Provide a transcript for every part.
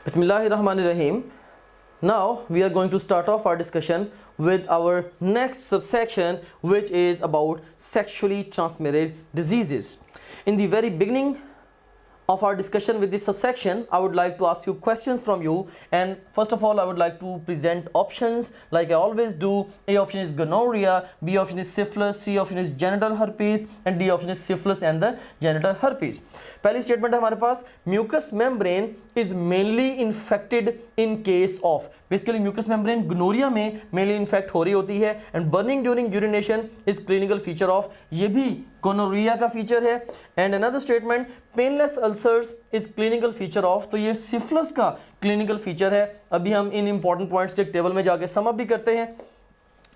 Bismillahirrahmanirrahim. Now we are going to start off our discussion with our next subsection, which is about sexually transmitted diseases. In the very beginning of our discussion with this subsection, I would like to ask you questions from you, and first of all I would like to present options like I always do. A option is gonorrhea, B option is syphilis, C option is genital herpes, and D option is syphilis and the genital herpes. पहली statement है हमारे पास, mucus membrane is mainly infected in case of. Basically mucus membrane gonorrhoea में mainly infect हो रही होती है, and burning during urination is clinical feature of. ये भी गोनोरिया का फीचर है. And another statement, painless ulcers is clinical feature of. तो ये सिफिलिस का क्लिनिकल फीचर है. अभी हम इन इंपॉर्टेंट पॉइंट्स के टेबल में जाके सम अप भी करते हैं.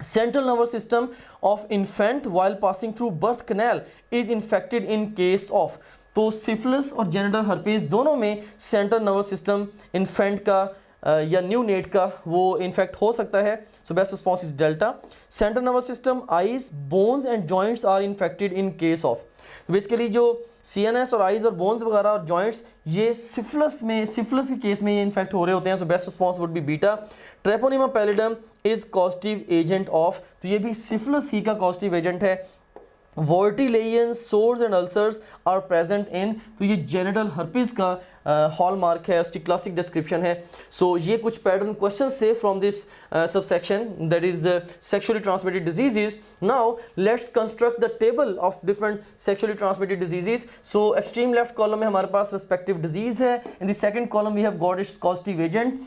Central nervous system of infant while passing through birth canal is infected in case of. तो सिफिलिस और जेनिटल हर्पीज दोनों में सेंट्रल नर्वस सिस्टम इन्फेंट का या न्यू नेट का वो इन्फेक्ट हो सकता है. So best response is delta. Central nervous system, eyes, bones and joints are infected in case of. Basically जो CNS और आईज और बोन्स वगैरह और जॉइंट्स, ये सिफिलिस के केस में ये इन्फेक्ट हो रहे होते हैं. So best response would be beta. Treponema pallidum is causative agent of. तो ये भी सिफिलिस ही का कॉजेटिव एजेंट है. वोर्टिलेयंस, sores and ulcers are present in. तो ये जेनिटल हर्पीज का हॉलमार्क है, उसकी क्लासिक डिस्क्रिप्शन है. सो ये कुछ पैटर्न क्वेश्चन से from this subsection, that is the sexually transmitted diseases. Now let's construct the table of different sexually transmitted diseases. So extreme left column में हमारे पास रिस्पेक्टिव डिजीज है. In the second column we have got its causative agent,